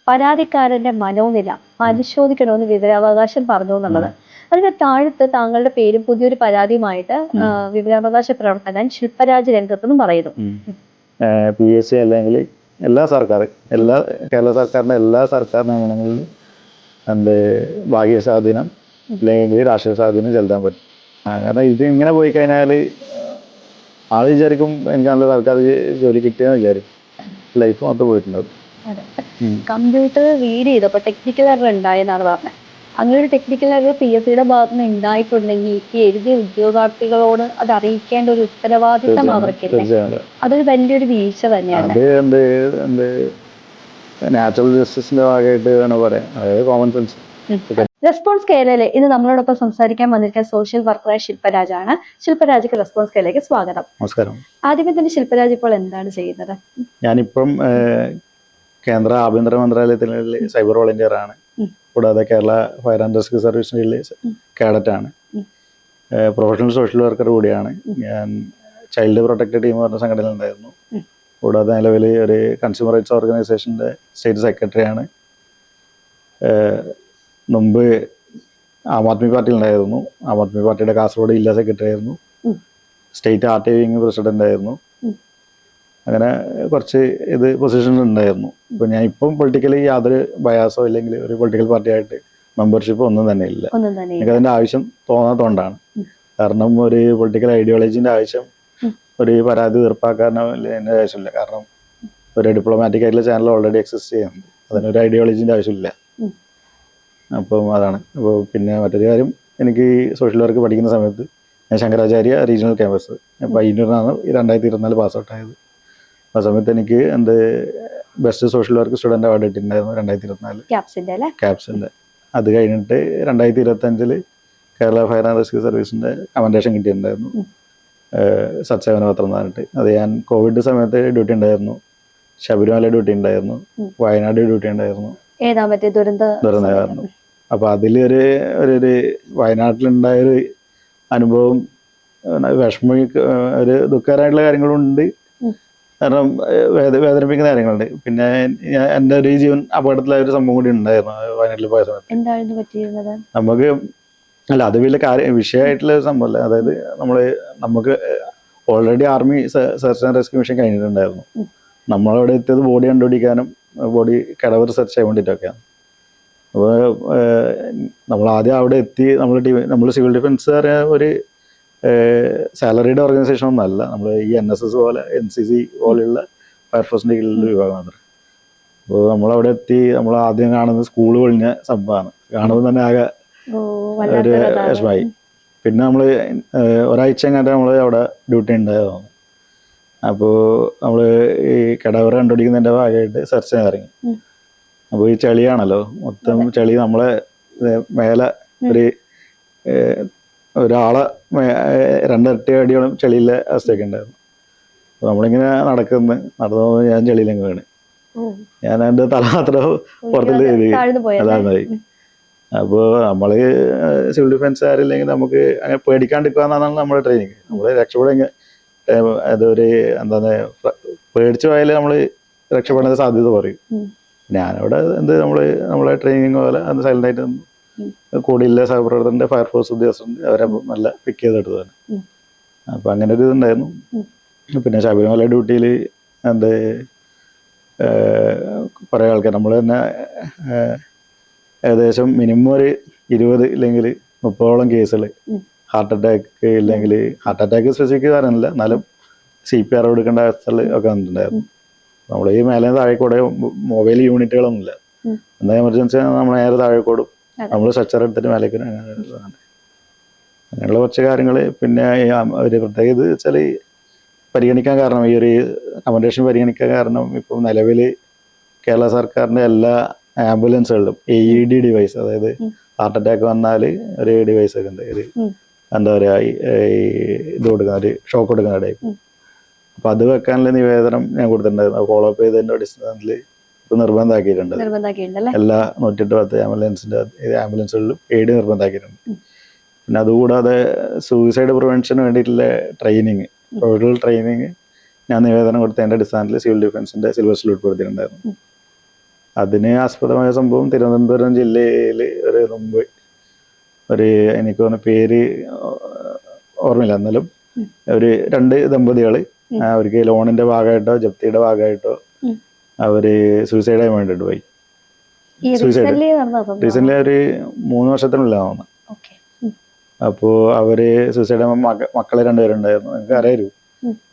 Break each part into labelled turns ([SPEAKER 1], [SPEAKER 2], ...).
[SPEAKER 1] പരാതിക്കാരന്റെ മനോനില പരിശോധിക്കണമെന്ന് വിവരാവകാശം പറഞ്ഞു എന്നുള്ളത്. അതിന് താഴത്ത് താങ്കളുടെ പേരും പുതിയൊരു പരാതിയുമായിട്ട് വിവരാവകാശ പ്രവർത്തകൻ ശില്പരാജ് രംഗത്തെന്നും പറയുന്നു.
[SPEAKER 2] PSC അല്ലെങ്കിൽ എല്ലാ കേരള സർക്കാരിന്റെ എല്ലാ സർക്കാർ നിയമനങ്ങളിലും ഭാഗ്യ സ്വാധീനം അല്ലെങ്കിൽ രാഷ്ട്രീയ സ്വാധീനം ചെലുത്താൻ പറ്റും. കാരണം ഇത് ഇങ്ങനെ പോയി കഴിഞ്ഞാൽ ആള് വിചാരിക്കും എനിക്ക് നല്ല സർക്കാർ ജോലി കിട്ടിയെന്ന് വിചാരിക്കും. ലൈഫ് മൊത്തം പോയിട്ടുണ്ടാവും.
[SPEAKER 1] കമ്പ്യൂട്ടർ റീഡ് ചെയ്തപ്പോ ടെക്നിക്കൽ എറർ ഉണ്ടായെന്നാണ് പറഞ്ഞത്. അങ്ങനെ ഒരു ടെക്നിക്കൽ എറർ PSCയുടെ ഭാഗത്ത് നിന്ന് ഉണ്ടായിട്ടുണ്ടെങ്കിൽ ഈ എഴുതിയ ഉദ്യോഗാർത്ഥികളോട് അത് അറിയിക്കേണ്ട ഒരു ഉത്തരവാദിത്തം അവർക്കില്ല. അതൊരു വലിയൊരു വീഴ്ച തന്നെയാണ്.
[SPEAKER 2] നാച്ചുറൽ ജസ്റ്റിസിന്റെ ഭാഗമായിട്ട് വേണം പറയാം. അതായത് കോമൺ സെൻസ്.
[SPEAKER 1] റെസ്പോൺസ് കേരളയിലെ ഇന്ന് നമ്മളോടൊപ്പം സംസാരിക്കാൻ വന്നിരിക്കുന്ന സോഷ്യൽ വർക്കറായ ശില്പരാജാണ്. ശില്പരാജിക്ക് റെസ്പോൺസ് കേരളയിലേക്ക് സ്വാഗതം.
[SPEAKER 2] നമസ്കാരം.
[SPEAKER 1] ആദ്യമേ തന്നെ ശില്പരാജ് ഇപ്പോൾ എന്താണ് ചെയ്യുന്നത്?
[SPEAKER 2] ഞാനിപ്പം കേന്ദ്ര ആഭ്യന്തര മന്ത്രാലയത്തിലെ സൈബർ വോളണ്ടിയർ ആണ്. കൂടാതെ കേരള ഫയർ ആൻഡ് റെസ്ക്യൂ സർവീസിലെ കാഡറ്റ് ആണ്. പ്രൊഫഷണൽ സോഷ്യൽ വർക്കർ കൂടിയാണ്. ഞാൻ ചൈൽഡ് പ്രൊട്ടക്ട് ടീം പറഞ്ഞ സംഘടന ഉണ്ടായിരുന്നു. കൂടാതെ നിലവിൽ ഒരു കൺസ്യൂമർ റൈറ്റ്സ് ഓർഗനൈസേഷൻ്റെ സ്റ്റേറ്റ് സെക്രട്ടറിയാണ്. മുമ്പ് ആം ആദ്മി പാർട്ടിയിലുണ്ടായിരുന്നു. ആം ആദ്മി പാർട്ടിയുടെ കാസർഗോഡ് ജില്ലാ സെക്രട്ടറി ആയിരുന്നു. സ്റ്റേറ്റ് RTI വിങ് പ്രസിഡന്റ് ആയിരുന്നു. അങ്ങനെ കുറച്ച് പൊസിഷൻസ് ഉണ്ടായിരുന്നു. ഇപ്പം ഞാൻ ഇപ്പം പൊളിറ്റിക്കലി യാതൊരു ബയാസോ ഇല്ലെങ്കിൽ ഒരു പൊളിറ്റിക്കൽ പാർട്ടിയായിട്ട് മെമ്പർഷിപ്പ് ഒന്നും തന്നെ ഇല്ല. എനിക്ക് അതിൻ്റെ ആവശ്യം തോന്നാത്തതുകൊണ്ടാണ്. കാരണം ഒരു പൊളിറ്റിക്കൽ ഐഡിയോളജീൻ്റെ ആവശ്യം ഒരു പരാതി തീർപ്പാക്കാനോ എൻ്റെ ആവശ്യമില്ല. കാരണം ഒരു ഡിപ്ലോമാറ്റിക് ആയിട്ടുള്ള ചാനൽ ഓൾറെഡി എക്സിസ്റ്റ് ചെയ്യുന്നുണ്ട്. അതിനൊരു ഐഡിയോളജീൻ്റെ ആവശ്യമില്ല. അപ്പം അതാണ്. അപ്പോൾ പിന്നെ മറ്റൊരു കാര്യം, എനിക്ക് സോഷ്യൽ വർക്ക് പഠിക്കുന്ന സമയത്ത് ഞാൻ ശങ്കരാചാര്യ റീജിയണൽ ക്യാമ്പസ് പയ്യന്നൂരിനാണ് 2024 പാസ് ഔട്ട് ആയത്. ആ സമയത്ത് എനിക്ക് best social work student award കിട്ടിയിട്ടുണ്ടായിരുന്നു 2024 ക്യാപ്സിൻ്റെ. അത് കഴിഞ്ഞിട്ട് 2025 കേരള ഫയർ ആൻഡ് റെസ്ക്യൂ സർവീസിൻ്റെ കമൻഡേഷൻ കിട്ടിയിട്ടുണ്ടായിരുന്നു, സത്സേവന പത്രം എന്ന് പറഞ്ഞിട്ട്. അത് ഞാൻ കോവിഡ് സമയത്ത് ഡ്യൂട്ടി ഉണ്ടായിരുന്നു, ശബരിമല ഡ്യൂട്ടി ഉണ്ടായിരുന്നു, വയനാട് ഡ്യൂട്ടി ഉണ്ടായിരുന്നു, ദുരന്തമായിരുന്നു. അപ്പോൾ അതിലൊരു വയനാട്ടിലുണ്ടായൊരു അനുഭവം ഒരു ദുഃഖകരമായിട്ടുള്ള കാര്യങ്ങളുണ്ട്. കാരണം വേദനിപ്പിക്കുന്ന കാര്യങ്ങളുണ്ട്. പിന്നെ എൻ്റെ ഒരു ജീവൻ അപകടത്തിലായ ഒരു സംഭവം കൂടി ഉണ്ടായിരുന്നു വയനാട്ടിൽ പോയ സമയത്ത്. നമുക്ക് അത് വലിയ വിഷയമായിട്ടുള്ള ഒരു സംഭവമല്ല. അതായത് നമുക്ക് already army search and rescue mission കഴിഞ്ഞിട്ടുണ്ടായിരുന്നു. നമ്മളവിടെ എത്തിയത് ബോഡി കണ്ടുപിടിക്കാനും ബോഡി കടവർ സെർച്ച് ചെയ്യാൻ വേണ്ടിയിട്ടൊക്കെയാണ്. അപ്പോൾ നമ്മൾ ആദ്യം അവിടെ എത്തി നമ്മൾ സിവിൽ ഡിഫൻസ് ഒരു സാലറിയുടെ ഓർഗനൈസേഷൻ ഒന്നും അല്ല. നമ്മൾ ഈ NSS പോലെ NCC പോലെയുള്ള ഫയർഫോഴ്സിൻ്റെ കീഴിലുള്ള വിഭാഗം മാത്രം. അപ്പോൾ നമ്മളവിടെ എത്തി നമ്മൾ ആദ്യം കാണുന്നത് സ്കൂൾ പൊളിഞ്ഞ സംഭവമാണ്. കാണുമ്പോൾ തന്നെ ആകെ ഒരു വിഷമായി. പിന്നെ നമ്മൾ ഒരാഴ്ച എങ്ങാണ്ട് നമ്മൾ അവിടെ ഡ്യൂട്ടി ഉണ്ടായതാണ്. അപ്പോൾ നമ്മൾ ഈ കടവറ കണ്ടുപിടിക്കുന്നതിൻ്റെ ഭാഗമായിട്ട് സെർച്ച് ചെയ്യാൻ ഇറങ്ങി. അപ്പോൾ ഈ ചളിയാണല്ലോ, മൊത്തം ചളി. നമ്മളെ മേലെ ഒരാളെ 2 അടിയോളം ചെളിയിലെ അവസ്ഥയൊക്കെ ഉണ്ടായിരുന്നു. അപ്പോൾ നമ്മളിങ്ങനെ നടന്നു ഞാൻ ചെളിയിലങ്ങ് വീണ്. ഞാൻ എൻ്റെ തല മാത്രം പുറത്തുള്ള അതായി. അപ്പോൾ നമ്മൾ സിവിൽ ഡിഫൻസുകാരില്ലെങ്കിൽ നമുക്ക് അങ്ങനെ പേടിക്കാണ്ടിരിക്കാന്നാണ് നമ്മുടെ ട്രെയിനിങ്. നമ്മൾ രക്ഷപ്പെടുക അതൊരു പേടിച്ചു പോയാൽ നമ്മൾ രക്ഷപ്പെടാൻ സാധ്യത പറയും. ഞാനവിടെ നമ്മളെ ട്രെയിനിങ് പോലെ സൈലൻ്റായിട്ട് കൂടിയില്ല സഹപ്രവർത്തകരുടെ ഫയർഫോഴ്സ് ഉദ്യോഗസ്ഥരുണ്ട്, അവരെ നല്ല പിക്ക് ചെയ്തെടുത്തതാണ്. അപ്പം അങ്ങനെ ഒരു ഇതുണ്ടായിരുന്നു. പിന്നെ ശബരിമല ഡ്യൂട്ടിയിൽ കുറേ ആൾക്കാർ നമ്മൾ തന്നെ ഏകദേശം മിനിമം ഒരു 20 ഇല്ലെങ്കിൽ 30ഓളം കേസുകൾ ഹാർട്ട് അറ്റാക്ക് ഇല്ലെങ്കിൽ ഹാർട്ട് അറ്റാക്ക് സ്പെസിഫിക് കാരണമില്ല, എന്നാലും CPR കൊടുക്കേണ്ട അവസ്ഥകൾ ഒക്കെ വന്നിട്ടുണ്ടായിരുന്നു. നമ്മൾ ഈ മേലെ താഴേക്കൂടെ മൊബൈൽ യൂണിറ്റുകളൊന്നുമില്ല. എന്താ എമർജൻസി നമ്മൾ നേരെ താഴേക്കോടും, നമ്മൾ സ്ട്രെച്ചർ എടുത്തിട്ട് മേലേക്ക് അങ്ങനെയുള്ള കുറച്ച് കാര്യങ്ങൾ. പിന്നെ ഒരു പ്രത്യേകത വെച്ചാൽ പരിഗണിക്കാൻ കാരണം, ഈ ഒരു കമൻഡേഷൻ പരിഗണിക്കാൻ കാരണം, ഇപ്പം നിലവിൽ കേരള സർക്കാരിൻ്റെ എല്ലാ ആംബുലൻസുകളിലും AED ഡിവൈസ്, അതായത് ഹാർട്ട് അറ്റാക്ക് വന്നാൽ ഒരു ഡിവൈസ് ഒക്കെ ഉണ്ട്, ഒരു എന്താ പറയുക ഇത് കൊടുക്കുന്ന ഒരു ഷോക്ക് കൊടുക്കുന്ന ടൈപ്പ്. അപ്പം അത് വെക്കാനുള്ള നിവേദനം ഞാൻ കൊടുത്തിട്ടുണ്ടായിരുന്നു. ഫോളോ അപ്പ് ചെയ്തതിൻ്റെ അടിസ്ഥാനത്തിൽ ഇപ്പം നിർബന്ധമാക്കിയിട്ടുണ്ട്. എല്ലാ 108 ആംബുലൻസുകളിലും AED നിർബന്ധമാക്കിയിട്ടുണ്ട്. പിന്നെ അതുകൂടാതെ സൂയിസൈഡ് പ്രിവെൻഷന് വേണ്ടിയിട്ടുള്ള ട്രെയിനിങ്, പ്രൊഫഷണൽ ട്രെയിനിങ് ഞാൻ നിവേദനം കൊടുത്തതിൻ്റെ അടിസ്ഥാനത്തിൽ സിവിൽ ഡിഫൻസിൻ്റെ സിലബസിൽ ഉൾപ്പെടുത്തിയിട്ടുണ്ടായിരുന്നു. അതിന് ആസ്പദമായ സംഭവം തിരുവനന്തപുരം ജില്ലയിൽ ഒരു മുമ്പ് ഒരു എനിക്ക് തോന്നുന്ന പേര് ഓർമ്മയില്ല, എന്നാലും ഒരു 2 ദമ്പതികൾ അവർക്ക് ലോണിന്റെ ഭാഗമായിട്ടോ ജപ്തിയുടെ ഭാഗമായിട്ടോ അവര് സൂയിസൈഡ് ചെയ്യാൻ വേണ്ടിട്ട് പോയി. റീസെന്റ് ഒരു 3 വർഷത്തിനുള്ളിലാവുന്നു. അപ്പോ അവര് സൂയിസൈഡ് മക്കളെ 2 പേരുണ്ടായിരുന്നു. എനിക്ക് അറിയായിരുന്നു.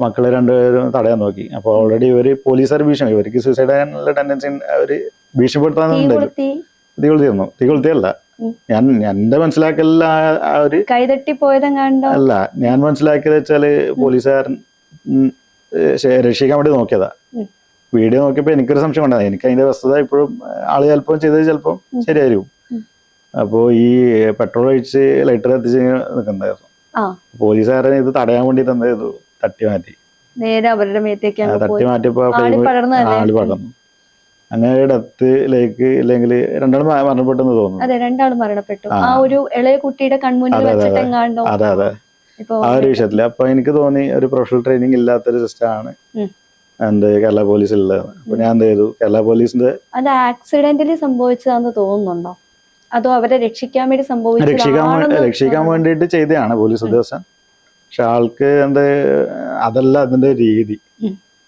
[SPEAKER 2] മക്കളെ 2 പേരും തടയാൻ നോക്കി. അപ്പൊ ഓൾറെഡി ഇവര് പോലീസുകാർ ഭീഷണി, ഇവർക്ക് സൂയിസൈഡ് ചെയ്യാനുള്ള ടെൻഡൻസി അവര് ഭീഷണിപ്പെടുത്താന്നുണ്ടായിരുന്നു. തീ കൊളുത്തിയല്ല, ഞാൻ എന്റെ മനസ്സിലാക്കലില്ല ഒരു
[SPEAKER 1] കൈതട്ടി പോയതെങ്ങാണ്ടോ
[SPEAKER 2] അല്ല, ഞാൻ മനസ്സിലാക്കിയത് വെച്ചാല് പോലീസുകാരൻ രക്ഷിക്കാൻ വേണ്ടി നോക്കിയതാ. വീഡിയോ നോക്കിയപ്പോ എനിക്കൊരു സംശയം ഉണ്ടായി. എനിക്ക് അതിന്റെ വസ്തുത ഇപ്പോഴും ആള് ചിലപ്പം ചെയ്തത് ചിലപ്പം ശരിയായിരിക്കും. അപ്പോ ഈ പെട്രോൾ ഒഴിച്ച് ലൈറ്റർ കത്തിച്ച് നിൽക്കണ്ടായിരുന്നു. പോലീസുകാരൻ ഇത് തടയാൻ വേണ്ടി എന്ത് ചെയ്തു, തട്ടി മാറ്റി.
[SPEAKER 1] നേരെ അവരുടെ മേത്തേക്ക്
[SPEAKER 2] തട്ടി മാറ്റിയപ്പോ ആള് പടർന്നു. അങ്ങനെ ഡെത്തിലേക്ക് ഇല്ലെങ്കിൽ 2 ആളും മരണപ്പെട്ടെന്ന് തോന്നുന്നു.
[SPEAKER 1] അതെ, 2 ആളും മരണപ്പെട്ടു. ആ ഒരു ഇളയ കുട്ടിയുടെ കൺമുന്നിൽ വെച്ചിട്ടെങ്ങാണ്ടോ.
[SPEAKER 2] അതെ ആ ഒരു വിഷയത്തില് അപ്പൊ എനിക്ക് തോന്നി ഒരു പ്രൊഫഷണൽ ട്രെയിനിങ് ഇല്ലാത്തൊരു സിസ്റ്റം ആണ് എന്ത് കേരള പോലീസിൽ ഉള്ളത്. അപ്പൊ ഞാൻ എന്ത് ചെയ്തു, കേരള പോലീസിന്റെ അത്
[SPEAKER 1] ആക്സിഡന്റലി സംഭവിച്ചതാന്ന് തോന്നുന്നുണ്ടോ, അതോ അവരെ രക്ഷിക്കാൻ വേണ്ടി
[SPEAKER 2] രക്ഷിക്കാൻ വേണ്ടിയിട്ട് ചെയ്തതാണ് പോലീസ് ഉദ്യോഗസ്ഥൻ. പക്ഷെ ആൾക്ക് എന്ത് അതല്ല അതിന്റെ രീതി.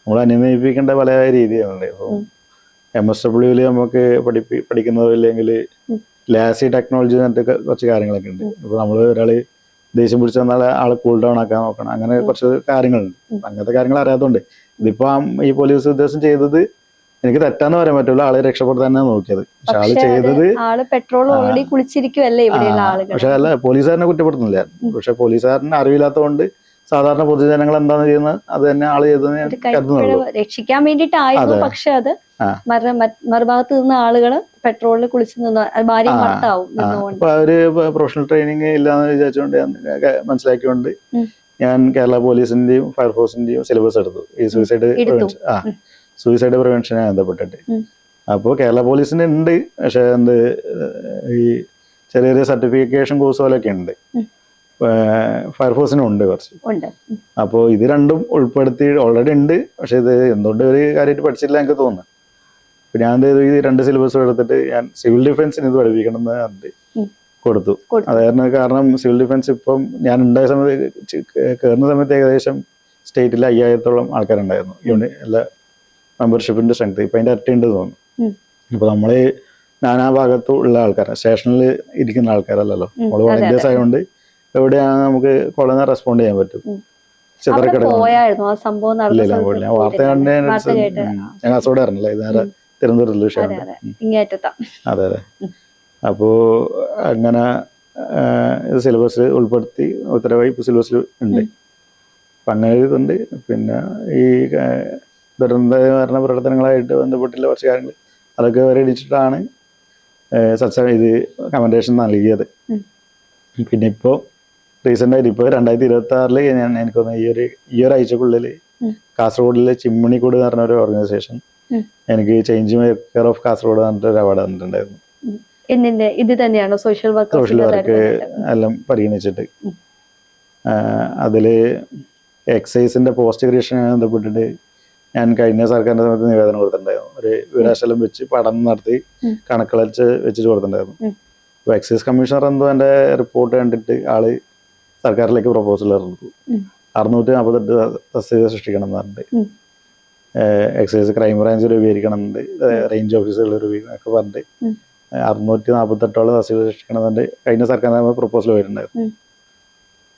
[SPEAKER 2] നമ്മൾ അനുനയിപ്പിക്കേണ്ട പല രീതികളുണ്ട്. ഇപ്പൊ MSW നമുക്ക് പഠിക്കുന്നതോ ഇല്ലെങ്കിൽ ലാസി ടെക്നോളജി എന്നിട്ട് കുറച്ച് കാര്യങ്ങളൊക്കെ ഉണ്ട്. ഇപ്പൊ നമ്മള് ഒരാള് ദേഷ്യം പിടിച്ച് വന്നാൽ ആള് കൂൾ ഡൗൺ ആക്കാൻ നോക്കണം, അങ്ങനെ കുറച്ച് കാര്യങ്ങളുണ്ട്. അങ്ങനത്തെ കാര്യങ്ങൾ അറിയാത്തതുകൊണ്ട് ഇതിപ്പോ ഈ പോലീസ് ഉദ്യോഗസ്ഥൻ ചെയ്തത് എനിക്ക് തെറ്റാന്ന് പറയാൻ പറ്റില്ല, ആളെ രക്ഷപ്പെടുത്താൻ തന്നെ നോക്കിയത്. പക്ഷെ ആള് ചെയ്തത്
[SPEAKER 1] പെട്രോൾ ഓൾറെഡി കുളിച്ചിരിക്കുവല്ലേ ഇവിടെയുള്ള ആളുകൾ.
[SPEAKER 2] പക്ഷെ അല്ല, പോലീസുകാരനെ കുറ്റപ്പെടുത്തുന്നില്ല. പക്ഷെ പോലീസുകാരന് അറിവില്ലാത്തതുകൊണ്ട് സാധാരണ പൊതുജനങ്ങൾ എന്താണ് ചെയ്യുന്നത് അത് തന്നെ ആള് ചെയ്തതെന്ന് ഞാൻ കരുതുന്നുള്ളൂ.
[SPEAKER 1] രക്ഷിക്കാൻ വേണ്ടിയിട്ടായിരുന്നു. പക്ഷെ അത് മറുഭാഗത്ത് നിന്ന ആളുകള് പെട്രോളിൽ കുളിച്ച് നിന്ന് ഭാര്യ ഭർത്താവും.
[SPEAKER 2] അപ്പൊ അവര് പ്രൊഫഷണൽ ട്രെയിനിങ് ഇല്ലാന്ന് വിചാരിച്ചുകൊണ്ട് മനസ്സിലാക്കിക്കൊണ്ട് ഞാൻ കേരള പോലീസിന്റെയും ഫയർഫോഴ്സിന്റെയും സിലബസ് എടുത്തു ഈ സൂയിസൈഡ് പ്രിവെൻഷനെ ബന്ധപ്പെട്ടിട്ട്. അപ്പോൾ കേരള പോലീസിന് ഉണ്ട്, പക്ഷെ എന്ത് ഈ ചെറിയ സർട്ടിഫിക്കേഷൻ കോഴ്സ് പോലെയൊക്കെ ഉണ്ട്. ഫയർഫോഴ്സിനും ഉണ്ട് കുറച്ച്. അപ്പോൾ ഇത് രണ്ടും ഉൾപ്പെടുത്തി ഓൾറെഡി ഉണ്ട്. പക്ഷെ ഇത് എന്തുകൊണ്ട് ഒരു കാര്യമായിട്ട് പഠിച്ചില്ല എനിക്ക് തോന്നുന്നു. അപ്പൊ ഞാൻ എന്ത് ചെയ്തു, ഈ 2 സിലബസും എടുത്തിട്ട് ഞാൻ സിവിൽ ഡിഫൻസിന് ഇത് പഠിപ്പിക്കണം എന്ന് പറഞ്ഞിട്ട് കൊടുത്തു. അതായിരുന്നു കാരണം സിവിൽ ഡിഫൻസ് ഇപ്പം ഞാൻ ഉണ്ടായ സമയത്ത് കയറുന്ന സമയത്ത് ഏകദേശം സ്റ്റേറ്റിൽ 5000-ഓളം ആൾക്കാരുണ്ടായിരുന്നു എല്ലാ മെമ്പർഷിപ്പിന്റെ സ്ട്രെങ്ത്. ഇപ്പൊ അതിന്റെ ഇരട്ടിയുണ്ട് തോന്നുന്നു. ഇപ്പൊ നമ്മള് നാനാ ഭാഗത്തും ഉള്ള ആൾക്കാരാണ്, സ്റ്റേഷനിൽ ഇരിക്കുന്ന ആൾക്കാരല്ലല്ലോ. നമ്മള് വോളണ്ടിയേഴ്സ് ആയതുകൊണ്ട് എവിടെയാണ് നമുക്ക് കൊള്ളുന്ന റെസ്പോണ്ട് ചെയ്യാൻ പറ്റും.
[SPEAKER 1] ചിതറിക്കിടന്നില്ല,
[SPEAKER 2] വാർത്ത കണ്ടേ ഞാൻ കാസർഗോഡ് ആയിരുന്നല്ലേ, ഇത് നേരെ തിരുവനന്തപുരത്തുള്ള വിഷയമാണ്. അതെ. അപ്പോ അങ്ങനെ സിലബസിൽ ഉൾപ്പെടുത്തി ഉത്തരവായി ഇപ്പൊ സിലബസിൽ ഉണ്ട്. അപ്പൊ അങ്ങനെ ഇതുണ്ട്. പിന്നെ ഈ ദുരന്ത നിവാരണ പ്രവർത്തനങ്ങളായിട്ട് ബന്ധപ്പെട്ടുള്ള കുറച്ച് കാര്യങ്ങൾ അതൊക്കെ വരടിച്ചിട്ടാണ് ഇത് കമന്റേഷൻ നൽകിയത്. പിന്നെ ഇപ്പോ റീസെന്റ് ആയിട്ട് ഇപ്പൊ 2026 ഞാൻ എനിക്ക് തോന്നുന്നു ഈ ഒരു ആഴ്ചക്കുള്ളിൽ കാസർഗോഡിലെ ചിമ്മിണിക്കൂട് എന്ന് പറഞ്ഞ ഒരു ഓർഗനൈസേഷൻ എനിക്ക് ചേഞ്ച് മേക്കർ ഓഫ് കാസർഗോഡ് പറഞ്ഞിട്ട് ഒരു അവാർഡ് തന്നിട്ടുണ്ടായിരുന്നു.
[SPEAKER 1] ഇത് തന്നെയാണോ സോഷ്യൽ വർക്ക്
[SPEAKER 2] എല്ലാം പരിഗണിച്ചിട്ട്. അതില് എക്സൈസിന്റെ പോസ്റ്റ് ക്രിയേഷനുമായി ബന്ധപ്പെട്ടിട്ട് ഞാൻ കഴിഞ്ഞ സർക്കാരിന്റെ സമയത്ത് നിവേദനം കൊടുത്തിട്ടുണ്ടായിരുന്നു. ഒരു വിവരാശാലം വെച്ച് പഠനം നടത്തി കണക്കുകൾ വെച്ചിട്ട് കൊടുത്തിട്ടുണ്ടായിരുന്നു. അപ്പൊ എക്സൈസ് കമ്മീഷണർ എന്തോ എന്റെ റിപ്പോർട്ട് കണ്ടിട്ട് ആള് സർക്കാരിലേക്ക് പ്രപ്പോസൽ ഇറങ്ങി 648 തസ്തിക സൃഷ്ടിക്കണം എന്ന് പറഞ്ഞിട്ട്, എക്സൈസ് ക്രൈം ബ്രാഞ്ച് രൂപീകരിക്കണം എന്നുണ്ട്, റേഞ്ച് ഓഫീസുകൾ രൂപീകരിക്കണം ഒക്കെ പറഞ്ഞിട്ട് 648 തസ്തിക സൃഷ്ടിക്കണം എന്നുണ്ട് കഴിഞ്ഞ സർക്കാരിന്റെ പ്രപ്പോസൽ വരുന്നുണ്ടായിരുന്നു.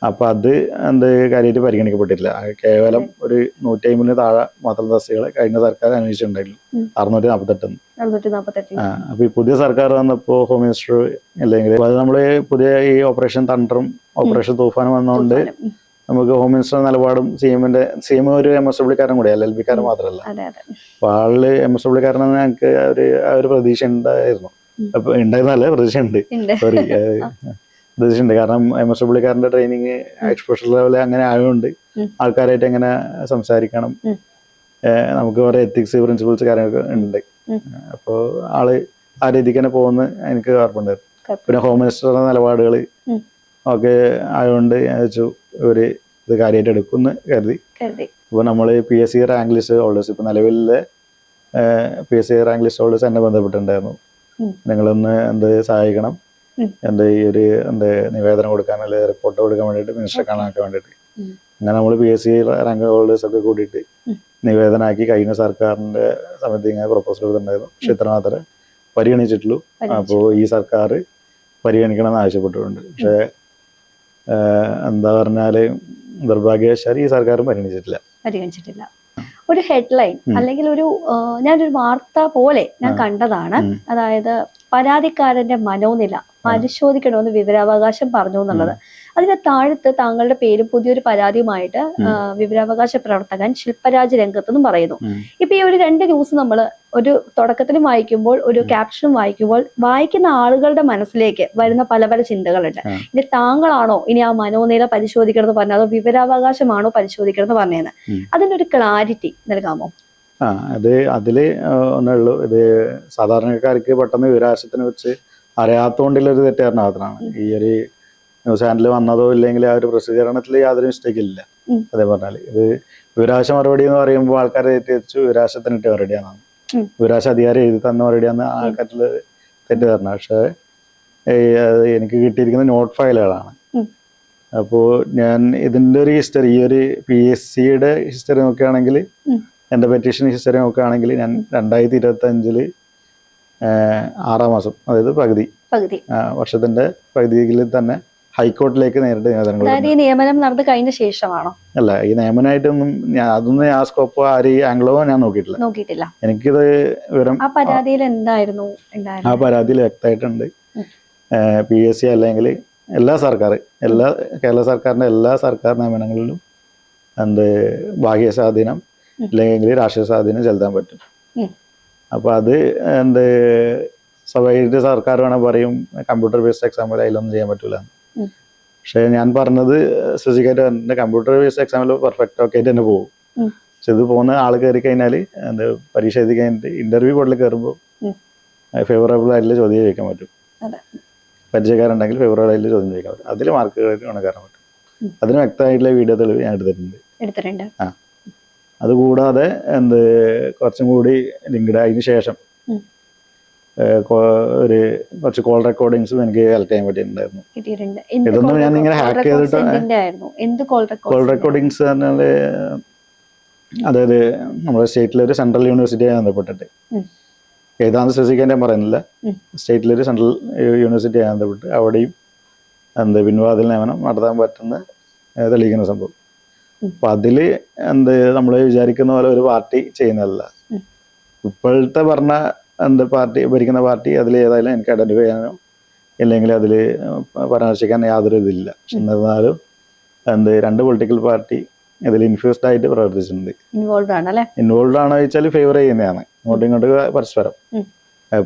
[SPEAKER 2] അപ്പൊ അത് എന്ത് കാര്യമായിട്ട് പരിഗണിക്കപ്പെട്ടിട്ടില്ല. കേവലം ഒരു 150-ന് താഴെ മാത്രം തസ്തികളെ കഴിഞ്ഞ സർക്കാർ അന്വേഷിച്ചിട്ടുണ്ടായിരുന്നു, 648. അപ്പൊ ഈ പുതിയ സർക്കാർ വന്നപ്പോ ഹോം മിനിസ്റ്റർ അല്ലെങ്കിൽ നമ്മള് പുതിയ ഈ ഓപ്പറേഷൻ തണ്ടറും ഓപ്പറേഷൻ തൂഫാനും വന്നതുകൊണ്ട് നമുക്ക് ഹോം മിനിസ്റ്റർ നിലപാടും CM ഒരു MSW-കാരൻ കൂടി LLB-കാരൻ മാത്രമല്ല. അപ്പൊ ആള് MSW-കാരനെന്ന് ഞങ്ങൾക്ക് ഒരു പ്രതീക്ഷ ഉണ്ടായിരുന്നു. ഉണ്ടായിരുന്നല്ലേ, പ്രതീക്ഷ ഉണ്ട്. സോറി, പ്രതീക്ഷയുണ്ട്. കാരണം MSW-കാരന്റെ ട്രെയിനിങ് എക്സ്പോഷർ ലെവൽ അങ്ങനെ ആയതുകൊണ്ട് ആൾക്കാരായിട്ട് എങ്ങനെ സംസാരിക്കണം, നമുക്ക് കുറെ എത്തിക്സ് പ്രിൻസിപ്പിൾസ് കാര്യങ്ങളൊക്കെ ഉണ്ട്. അപ്പോ ആള് ആ രീതിക്ക് തന്നെ പോകുന്ന എനിക്ക് ഓർമ്മയുണ്ടായിരുന്നു. പിന്നെ ഹോം മിനിസ്റ്ററുടെ നിലപാടുകൾ ഒക്കെ ആയതുകൊണ്ട് ഞാൻ വെച്ചു ഇത് കാര്യമായിട്ട് എടുക്കുമെന്ന് കരുതി. ഇപ്പൊ നമ്മള് PSC റാങ്ക് ലിസ്റ്റ് ഹോൾഡേഴ്സ് ഇപ്പൊ നിലവിലെ PSC റാങ്ക് ലിസ്റ്റ് ഹോൾഡേഴ്സ് എന്നെ ബന്ധപ്പെട്ടിട്ടുണ്ടായിരുന്നു. നിങ്ങളൊന്ന് സഹായിക്കണം, ഈ ഒരു നിവേദനം കൊടുക്കാൻ അല്ലെങ്കിൽ റിപ്പോർട്ട് കൊടുക്കാൻ വേണ്ടിയിട്ട്, മിനിസ്റ്ററെ കാണാനൊക്കെ വേണ്ടിയിട്ട്. അങ്ങനെ നമ്മൾ PSC റാങ്ക് ഹോൾഡേഴ്സ് ഒക്കെ കൂടിയിട്ട് നിവേദനമാക്കി കഴിഞ്ഞ സർക്കാരിന്റെ സമിതി ഇങ്ങനെ പ്രൊപ്പോസൽ കൊടുത്തിട്ടുണ്ടായിരുന്നു. പക്ഷെ ഇത്ര മാത്രമേ പരിഗണിച്ചിട്ടുള്ളൂ. അപ്പോൾ ഈ സർക്കാർ പരിഗണിക്കണം എന്ന് ആവശ്യപ്പെട്ടിട്ടുണ്ട്. പക്ഷേ എന്താ പറഞ്ഞാല് നിർഭാഗ്യവശാൽ ഈ സർക്കാരും പരിഗണിച്ചിട്ടില്ല.
[SPEAKER 1] ഒരു ഹെഡ്ലൈൻ അല്ലെങ്കിൽ ഞാനൊരു വാർത്ത പോലെ ഞാൻ കണ്ടതാണ്. അതായത് പരാതിക്കാരന്റെ മനോനില പരിശോധിക്കണമെന്ന് വിവരാവകാശം പറഞ്ഞു എന്നുള്ളത്. അതിന്റെ താഴത്ത് താങ്കളുടെ പേര് പുതിയൊരു പരാതിയുമായിട്ട് വിവരാവകാശ പ്രവർത്തകൻ ശില്പരാജ് രംഗത്തെന്നും പറയുന്നു. ഇപ്പൊ ഈ ഒരു 2 ന്യൂസ് നമ്മൾ ഒരു തുടക്കത്തിലും വായിക്കുമ്പോൾ, ഒരു ക്യാപ്ഷനും വായിക്കുമ്പോൾ, വായിക്കുന്ന ആളുകളുടെ മനസ്സിലേക്ക് വരുന്ന പല പല ചിന്തകളുണ്ട്. ഇനി താങ്കളാണോ ഇനി ആ മനോനില പരിശോധിക്കണം എന്ന് പറഞ്ഞത്, അതോ വിവരാവകാശമാണോ പരിശോധിക്കണം എന്ന് പറഞ്ഞത്? അതിന്റെ ഒരു ക്ലാരിറ്റി നൽകാമോ?
[SPEAKER 2] അതില് ഒന്നുള്ളൂ. ഇത് സാധാരണക്കാർക്ക് പെട്ടെന്ന് വിവരാവകാശത്തിനെ വെച്ച് അറിയാത്തോണ്ടുള്ള ഒരു തെറ്റിദ്ധാരണമാണ്. ഈ ഒരു ന്യൂസ് ചാനൽ വന്നതോ ഇല്ലെങ്കിൽ ആ ഒരു പ്രസിദ്ധീകരണത്തിൽ യാതൊരു മിസ്റ്റേക്ക് ഇല്ല. അതേ പറഞ്ഞാല് ഇത് വിവരാവകാശ മറുപടി എന്ന് പറയുമ്പോൾ ആൾക്കാരെ തെറ്റിദ്ധരിച്ചു വിവരാവകാശത്തിനിട്ട് മറുപടിയാണെന്ന്, വിവരാവകാശ അധികാരം എഴുതി തന്ന മറുപടിയാന്ന് ആൾക്കാരിൽ തെറ്റിദ്ധാരണ. പക്ഷെ എനിക്ക് കിട്ടിയിരിക്കുന്ന നോട്ട് ഫയലുകളാണ്. അപ്പോൾ ഞാൻ ഇതിന്റെ ഒരു ഹിസ്റ്ററി, ഈ ഒരു PSCയുടെ ഹിസ്റ്ററി നോക്കുകയാണെങ്കിൽ, എൻ്റെ പെറ്റീഷൻ ഹിസ്റ്ററി നോക്കുകയാണെങ്കിൽ, ഞാൻ 2025 6-ാം മാസം, അതായത് പകുതി വർഷത്തിന്റെ പകുതിയിൽ തന്നെ ഹൈക്കോർട്ടിലേക്ക് നേരിട്ട്
[SPEAKER 1] നിയമനം നടന്നു കഴിഞ്ഞ ശേഷമാണോ?
[SPEAKER 2] അല്ല, ഈ നിയമനമായിട്ടൊന്നും അതൊന്നും ആ സ്കോപ്പോ ആംഗ്ലോ ഞാൻ നോക്കിയിട്ടില്ല. എനിക്കിത് വിവരം
[SPEAKER 1] ആ പരാതിയിൽ എന്തായിരുന്നു?
[SPEAKER 2] ആ പരാതിയിൽ വ്യക്തമായിട്ടുണ്ട്. PSC അല്ലെങ്കിൽ എല്ലാ കേരള സർക്കാരിന്റെ എല്ലാ സർക്കാർ നിയമനങ്ങളിലും ഭാഗ്യ സ്വാധീനം അല്ലെങ്കിൽ രാഷ്ട്രീയ സ്വാധീനം ചെലുത്താൻ പറ്റും. അപ്പൊ അത് സ്വകാര്യ സർക്കാർ വേണം പറയും കമ്പ്യൂട്ടർ ബേസ്ഡ് എക്സാമിൽ അതിലൊന്നും ചെയ്യാൻ പറ്റൂല. പക്ഷെ ഞാൻ പറഞ്ഞത് സ്പെസിഫിക്കായിട്ട് കമ്പ്യൂട്ടർ ബേസ്ഡ് എക്സാമിൽ പെർഫെക്റ്റ് ഒക്കെ ആയിട്ട് തന്നെ പോകും. പക്ഷെ ഇത് പോകുന്ന ആൾ കയറി കഴിഞ്ഞാൽ പരീക്ഷ എഴുതി കഴിഞ്ഞിട്ട് ഇന്റർവ്യൂ ബോർഡിൽ കയറുമ്പോൾ ഫേവറബിൾ ആയിട്ടുള്ള ചോദ്യം ചോദിക്കാൻ പറ്റും. പരിചയക്കാരുണ്ടെങ്കിൽ ഫേവറബിൾ ആയിട്ടുള്ള ചോദ്യം ചോദിക്കാൻ പറ്റും. അതിൽ മാർക്ക് കയറാൻ പറ്റും. അതിന് വ്യക്തമായിട്ടുള്ള വീഡിയോ തെളിവ് ഞാൻ എടുത്തിട്ടുണ്ട്. അതുകൂടാതെ കുറച്ചും കൂടി ലിങ്ക്ഡ് അതിന് ശേഷം കുറച്ച് കോൾ റെക്കോർഡിങ്സും എനിക്ക് കളക്ട് ചെയ്യാൻ പറ്റിയിട്ടുണ്ടായിരുന്നു. ഇതൊന്നും ഞാൻ ഇങ്ങനെ ഹാക്ക് ചെയ്തിട്ട് കോൾ റെക്കോർഡിങ്സ് പറഞ്ഞാല്, അതായത് നമ്മുടെ സ്റ്റേറ്റിലെ ഒരു സെൻട്രൽ യൂണിവേഴ്സിറ്റിയായി ബന്ധപ്പെട്ടിട്ട്, ഏതാണെന്ന് സ്പെസിഫിക്കാൻ ഞാൻ പറയുന്നില്ല, സ്റ്റേറ്റിലൊരു സെൻട്രൽ യൂണിവേഴ്സിറ്റിയായി ബന്ധപ്പെട്ട് അവിടെയും പിൻവാതിൽ നിയമനം നടത്താൻ പറ്റുന്ന തെളിയിക്കുന്ന സംഭവം. അപ്പൊ അതില് നമ്മൾ വിചാരിക്കുന്ന പോലെ ഒരു പാർട്ടി ചെയ്യുന്നതല്ല. ഇപ്പോഴത്തെ ഭരിക്കുന്ന പാർട്ടി അതിൽ ഏതായാലും എനിക്ക് ഐഡന്റിഫൈ ചെയ്യാനോ ഇല്ലെങ്കിൽ അതിൽ പരാമർശിക്കാൻ യാതൊരു ഇതില്ല. പക്ഷെ എന്നിരുന്നാലും 2 പൊളിറ്റിക്കൽ പാർട്ടി ഇതിൽ ഇൻഫ്യൂസ്ഡ് ആയിട്ട് പ്രവർത്തിച്ചിട്ടുണ്ട്. ഇൻവോൾവ് ആണോ ചോദിച്ചാൽ ഫേവർ ചെയ്യുന്നതാണ്, ഇങ്ങോട്ട് പരസ്പരം.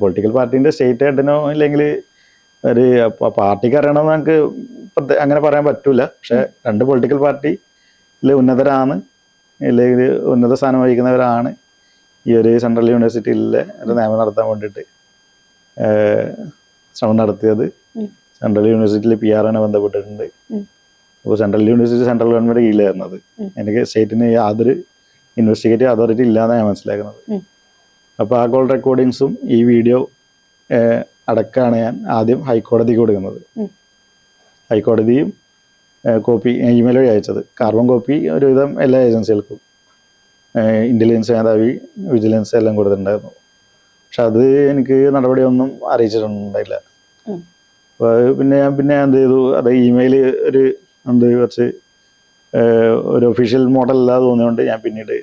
[SPEAKER 2] പൊളിറ്റിക്കൽ പാർട്ടിന്റെ സ്റ്റേറ്റ് ഹെഡിനോ ഇല്ലെങ്കിൽ ഒരു പാർട്ടിക്ക് അറിയണമെന്ന് നമുക്ക് അങ്ങനെ പറയാൻ പറ്റൂല. പക്ഷെ 2 പൊളിറ്റിക്കൽ പാർട്ടി ഉന്നതരാണ്, അല്ലെങ്കിൽ ഉന്നത സ്ഥാനം വഹിക്കുന്നവരാണ് ഈ ഒരു സെൻട്രൽ യൂണിവേഴ്സിറ്റിയിലെ ഒരു നിയമനം നടത്താൻ വേണ്ടിയിട്ട് ശ്രമം നടത്തിയത്. സെൻട്രൽ യൂണിവേഴ്സിറ്റിയിൽ PR ബന്ധപ്പെട്ടിട്ടുണ്ട്. അപ്പോൾ സെൻട്രൽ യൂണിവേഴ്സിറ്റി സെൻട്രൽ ഗവൺമെന്റ് കീഴിലായിരുന്നത്. എനിക്ക് സ്റ്റേറ്റിന് യാതൊരു ഇൻവെസ്റ്റിഗേറ്റീവ് അതോറിറ്റി ഇല്ലാന്നാണ് ഞാൻ മനസ്സിലാക്കുന്നത്. അപ്പോൾ ആ കോൾ റെക്കോർഡിങ്സും ഈ വീഡിയോ അടക്കമാണ് ഞാൻ ആദ്യം ഹൈക്കോടതിക്ക് കൊടുക്കുന്നത്. ഹൈക്കോടതിയും കോപ്പി ഇമെയിൽ വഴി അയച്ചത്. കാർബൺ കോപ്പി ഒരുവിധം എല്ലാ ഏജൻസികൾക്കും, ഇന്റലിജൻസ് മേധാവി, വിജിലൻസ് എല്ലാം കൊടുത്തിട്ടുണ്ടായിരുന്നു. പക്ഷെ അത് എനിക്ക് നടപടിയൊന്നും അറിയിച്ചിട്ടുണ്ടായില്ല. പിന്നെ ഞാൻ എന്ത് ചെയ്തു, അത് ഇമെയിൽ കുറച്ച് ഒരു ഒഫീഷ്യൽ മോഡൽ അല്ലാതെ തോന്നിയോണ്ട് ഞാൻ പിന്നീട്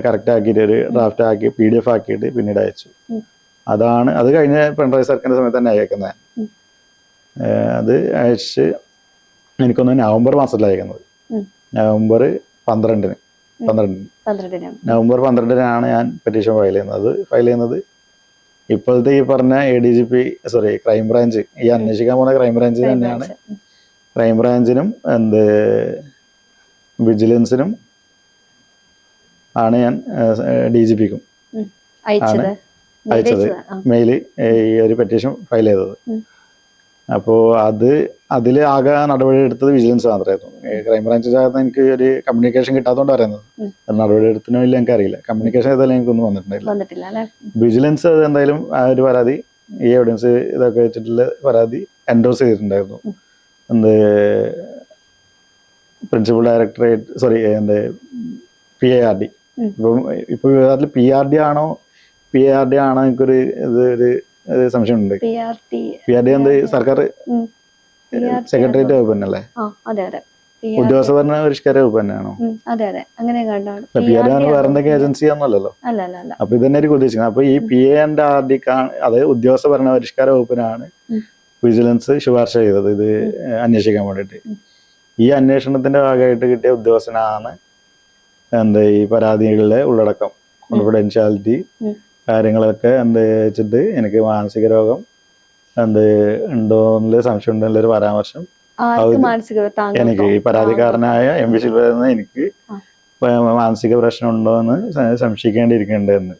[SPEAKER 2] കറക്റ്റ് ആക്കിയിട്ട് ഒരു ഡ്രാഫ്റ്റ് ആക്കി PDF ആക്കിയിട്ട് പിന്നീട് അയച്ചു. അത് കഴിഞ്ഞ പിണറായി സർക്കാരിന്റെ സമയത്ത് തന്നെ അയക്കുന്നത്. അത് അയച്ച് എനിക്കൊന്ന് നവംബർ മാസത്തിലാണ് അയക്കുന്നത്. നവംബർ 12-ന് നവംബർ 12-നാണ് ഞാൻ പെറ്റീഷൻ ഫയൽ ചെയ്യുന്നത്. ഇപ്പോഴത്തെ ഈ പറഞ്ഞ ADGP ക്രൈംബ്രാഞ്ച്, ഈ അന്വേഷിക്കാൻ പോകുന്ന ക്രൈംബ്രാഞ്ച് തന്നെയാണ്. ക്രൈംബ്രാഞ്ചിനും വിജിലൻസിനും ആണ് ഞാൻ DGPക്കും അയച്ചത് മെയില് ഈ ഒരു പെറ്റീഷൻ ഫയൽ ചെയ്തത്. അപ്പോൾ അതിൽ ആകെ നടപടി എടുത്തത് വിജിലൻസ് മാത്രമായിരുന്നു. ക്രൈംബ്രാഞ്ച് ഭാഗത്ത് എനിക്ക് ഒരു കമ്മ്യൂണിക്കേഷൻ കിട്ടാത്തതുകൊണ്ട് പറയുന്നത്. നടപടി എടുത്തിനോ ഇല്ല എനിക്കറിയില്ല. കമ്മ്യൂണിക്കേഷൻ ഏതായാലും എനിക്കൊന്നും വന്നിട്ടില്ല. വിജിലൻസ് അത് എന്തായാലും ആ ഒരു പരാതി, ഈ എവിഡൻസ് ഇതൊക്കെ വെച്ചിട്ടുള്ള പരാതി എൻഡോസ് ചെയ്തിട്ടുണ്ടായിരുന്നു. എന്ത് പ്രിൻസിപ്പൽ ഡയറക്ടറേറ്റ് PARD. ഇപ്പൊ വിവാദത്തിൽ PRD ആണോ എനിക്കൊരു സംശയമുണ്ട്. PRD എന്ത് സർക്കാർ സെക്രട്ടേറിയറ്റ് വകുപ്പ് തന്നെയല്ലേ? ഉദ്യോഗസ്ഥഭരണ പരിഷ്കാര വകുപ്പ് തന്നെയാണോ? PRD വേറെ എന്തെങ്കിലും ഏജൻസി ആണല്ലോ. അപ്പൊ ഇത് തന്നെ ഉദ്ദേശിക്കുന്നത്. അപ്പൊ ഈ PARD അതായത് ഉദ്യോഗസ്ഥ ഭരണ പരിഷ്കാര വകുപ്പിനാണ് വിജിലൻസ് ശുപാർശ ചെയ്തത് ഇത് അന്വേഷിക്കാൻ വേണ്ടിയിട്ട്. ഈ അന്വേഷണത്തിന്റെ ഭാഗമായിട്ട് കിട്ടിയ ഉദ്യോഗസ്ഥനാണ് ഈ പരാതികളിലെ ഉള്ളടക്കം, കോൺഫിഡൻഷ്യാലിറ്റി കാര്യങ്ങളൊക്കെ വെച്ചിട്ട് എനിക്ക് മാനസിക രോഗം ഉണ്ടോ എന്നുള്ള സംശയം ഉണ്ടെന്നുള്ളൊരു പരാമർശം എനിക്ക് ഈ പരാതിക്കാരനായ MP ശിൽപ എനിക്ക് മാനസിക പ്രശ്നം ഉണ്ടോ എന്ന് സംശയിക്കേണ്ടിയിരിക്കേണ്ടതെന്ന്.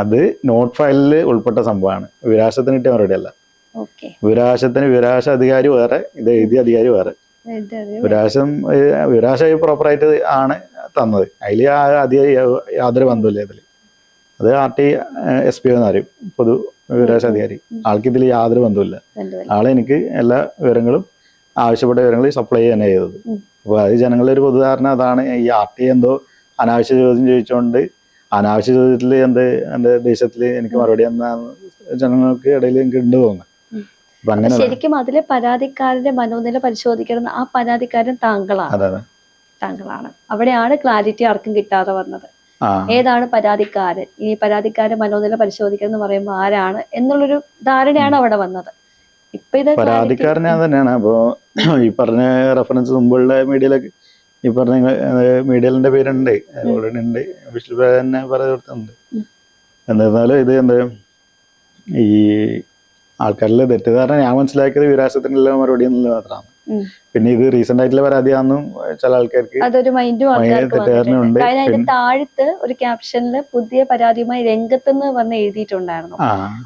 [SPEAKER 2] അത് നോട്ട് ഫയലിൽ ഉൾപ്പെട്ട സംഭവമാണ്. വിവരാശത്തിന് കിട്ടിയ മറുപടി അല്ല. വിവരാശ അധികാരി വേറെ, ഇത് എഴുതിയ അധികാരി വേറെ. വിവരാശ പ്രോപ്പറായിട്ട് ആണ് തന്നത്. അതിൽ അധികാരി യാതൊരു ബന്ധമില്ല. ഇതിൽ അത് RT SP എന്ന് പറയും, പൊതു വിവരാശ അധികാരി. ആൾക്ക് ഇതിൽ യാതൊരു ബന്ധമില്ല. ആളെനിക്ക് എല്ലാ വിവരങ്ങളും ആവശ്യപ്പെട്ട വിവരങ്ങൾ സപ്ലൈ തന്നെ ചെയ്തത്. അപ്പോൾ അത് ജനങ്ങളുടെ ഒരു പൊതുധാരണ അതാണ്. ഈ RT എന്തോ അനാവശ്യ ചോദ്യം ചോദിച്ചുകൊണ്ട് അനാവശ്യ ചോദ്യത്തിൽ എൻ്റെ ദേശത്തിൽ എനിക്ക് മറുപടി എന്നാന്ന് ജനങ്ങൾക്ക് ഇടയിൽ എനിക്ക് ഉണ്ട് തോന്നുന്നത്.
[SPEAKER 1] ശരിക്കും അതിലെ പരാതിക്കാരന്റെ മനോനില പരിശോധിക്കണം. ആ പരാതിക്കാരൻ താങ്കളാണ്. അവിടെയാണ് ക്ലാരിറ്റി ആർക്കും കിട്ടാതെ വന്നത്. ഏതാണ് പരാതിക്കാരൻ, ഈ പരാതിക്കാരന്റെ മനോനില പരിശോധിക്കണം എന്ന് പറയുമ്പോൾ ആരാണ് എന്നുള്ളൊരു ധാരണയാണ് അവിടെ വന്നത്. ഇപ്പൊ ഇത്
[SPEAKER 2] പരാതിക്കാരൻ ഞാൻ തന്നെയാണ്. അപ്പോ ഈ പറഞ്ഞ റെഫറൻസ് മുമ്പുള്ള മീഡിയയിലൊക്കെ ഈ പറഞ്ഞ മീഡിയലിന്റെ പേരുണ്ട്, ഓൾറെഡി ഉണ്ട്, തന്നെ പറയുന്നുണ്ട്. എന്നിരുന്നാലും ഇത് ഈ ആൾക്കാരിലെ തെറ്റിദ്ധാരണ ഞാൻ മനസ്സിലാക്കിയത് വിരാസത്തിനുള്ള മറുപടി എന്നുള്ളത് മാത്രമാണ്. പിന്നെ ഇത് റീസെന്റ് ആയിട്ടുള്ള പരാതിയാണെന്നും ചില ആൾക്കാർക്ക്
[SPEAKER 1] അതൊരു തെറ്റിദ്ധാരണയുണ്ട്. അതിന്റെ താഴത്ത് ഒരു ക്യാപ്ഷനില് പുതിയ പരാതിയുമായി രംഗത്തെന്ന് വന്ന് എഴുതിയിട്ടുണ്ടായിരുന്നു.